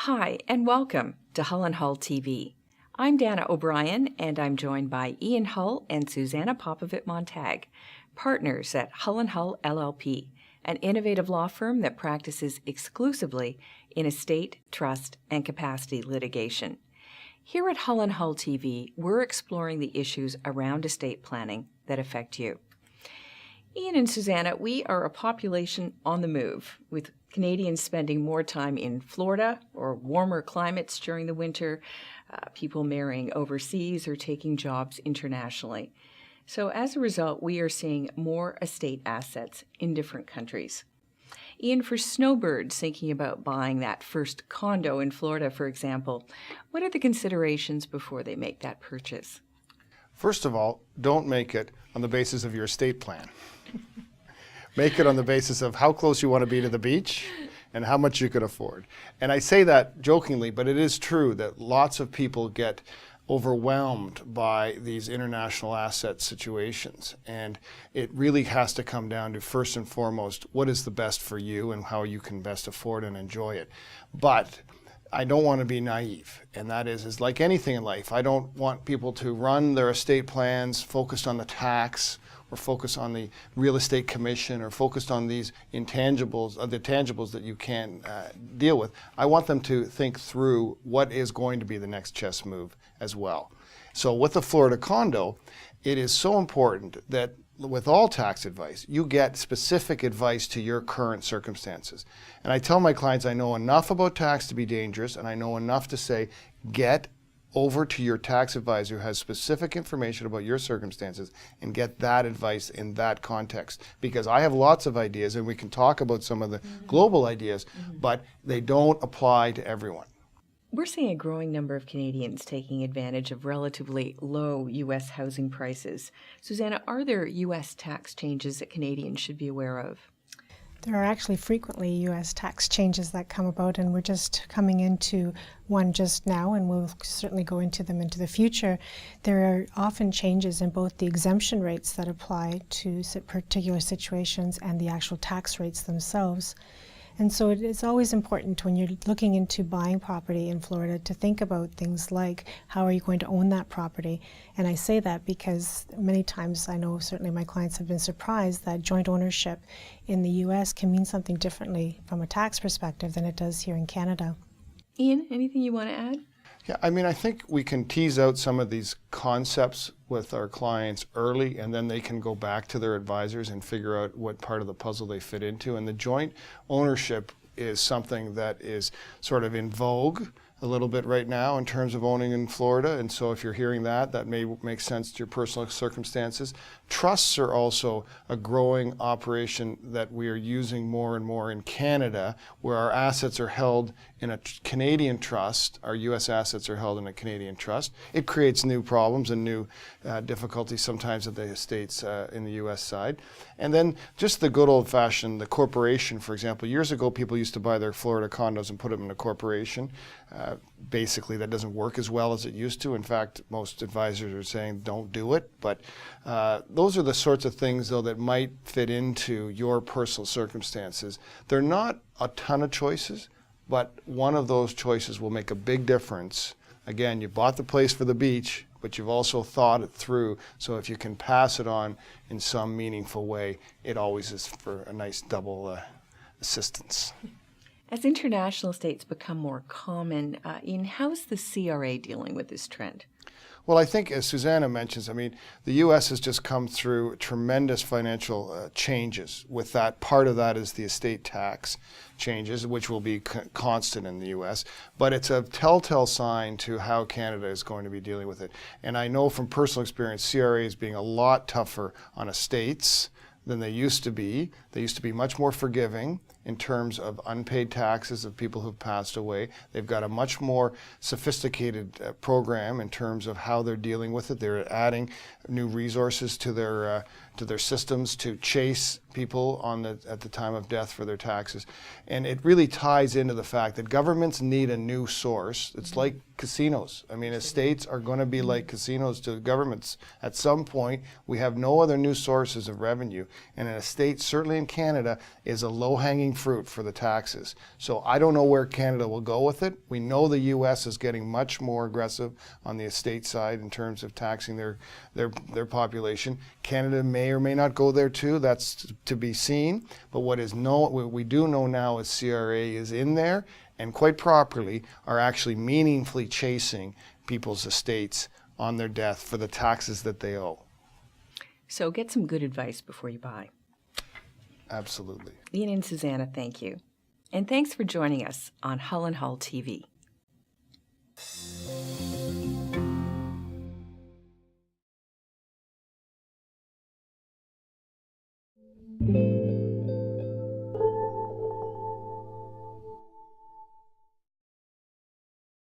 Hi, and welcome to Hull and Hull TV. I'm Dana O'Brien, and I'm joined by Ian Hull and Suzana Popovic-Montag, partners at Hull and Hull LLP, an innovative law firm that practices exclusively in estate, trust, and capacity litigation. Here at Hull and Hull TV, we're exploring the issues around estate planning that affect you. Ian and Suzana, we are a population on the move, with Canadians spending more time in Florida or warmer climates during the winter, people marrying overseas or taking jobs internationally. So as a result, we are seeing more estate assets in different countries. Ian, for snowbirds thinking about buying that first condo in Florida, for example, what are the considerations before they make that purchase? First of all, don't make it on the basis of your estate plan. Make it on the basis of how close you want to be to the beach and how much you could afford. And I say that jokingly, but it is true that lots of people get overwhelmed by these international asset situations. And it really has to come down to, first and foremost, what is the best for you and how you can best afford and enjoy it. But I don't want to be naive, and that is like anything in life. I don't want people to run their estate plans focused on the tax or focused on the real estate commission or focused on these intangibles, the tangibles that you can deal with. I want them to think through what is going to be the next chess move as well. So with the Florida condo, it is so important that with all tax advice, you get specific advice to your current circumstances. And I tell my clients I know enough about tax to be dangerous, and I know enough to say, get over to your tax advisor who has specific information about your circumstances and get that advice in that context. Because I have lots of ideas, and we can talk about some of the global ideas, but they don't apply to everyone. We're seeing a growing number of Canadians taking advantage of relatively low U.S. housing prices. Suzana, are there U.S. tax changes that Canadians should be aware of? There are actually frequently U.S. tax changes that come about, and we're just coming into one just now, and we'll certainly go into them into the future. There are often changes in both the exemption rates that apply to particular situations and the actual tax rates themselves. And so it is always important when you're looking into buying property in Florida to think about things like, how are you going to own that property? And I say that because many times I know certainly my clients have been surprised that joint ownership in the U.S. can mean something differently from a tax perspective than it does here in Canada. Ian, anything you want to add? Yeah, I mean, I think we can tease out some of these concepts with our clients early, and then they can go back to their advisors and figure out what part of the puzzle they fit into. And the joint ownership is something that is sort of in vogue a little bit right now in terms of owning in Florida. And so if you're hearing that, that may make sense to your personal circumstances. Trusts are also a growing operation that we are using more and more in Canada, where our assets are held in a Canadian trust. Our U.S. assets are held in a Canadian trust. It creates new problems and new difficulties sometimes at the estates in the U.S. side. And then just the good old-fashioned, the corporation, for example. Years ago, people used to buy their Florida condos and put them in a corporation. Basically, that doesn't work as well as it used to. In fact, most advisors are saying don't do it. But those are the sorts of things, though, that might fit into your personal circumstances. They're not a ton of choices, but one of those choices will make a big difference. Again, you bought the place for the beach, but you've also thought it through. So if you can pass it on in some meaningful way, it always is for a nice double assistance. As international estates become more common, Ian, how's the CRA dealing with this trend? Well, I think, as Suzana mentions, I mean, the U.S. has just come through tremendous financial changes. With that, part of that is the estate tax changes, which will be constant in the U.S., but it's a telltale sign to how Canada is going to be dealing with it. And I know from personal experience, CRA is being a lot tougher on estates than they used to be. They used to be much more forgiving in terms of unpaid taxes of people who've passed away. They've got a much more sophisticated program in terms of how they're dealing with it. They're adding new resources to their their systems to chase people at the time of death for their taxes. And it really ties into the fact that governments need a new source. It's like casinos. I mean, estates are going to be like casinos to governments. At some point, we have no other new sources of revenue. And an estate, certainly in Canada, is a low-hanging fruit for the taxes. So I don't know where Canada will go with it. We know the U.S. is getting much more aggressive on the estate side in terms of taxing their population. Canada may or may not go there too. That's to be seen. But what we do know now is CRA is in there, and quite properly are actually meaningfully chasing people's estates on their death for the taxes that they owe. So get some good advice before you buy. Absolutely. Ian and Suzana, thank you. And thanks for joining us on Hull and Hull TV.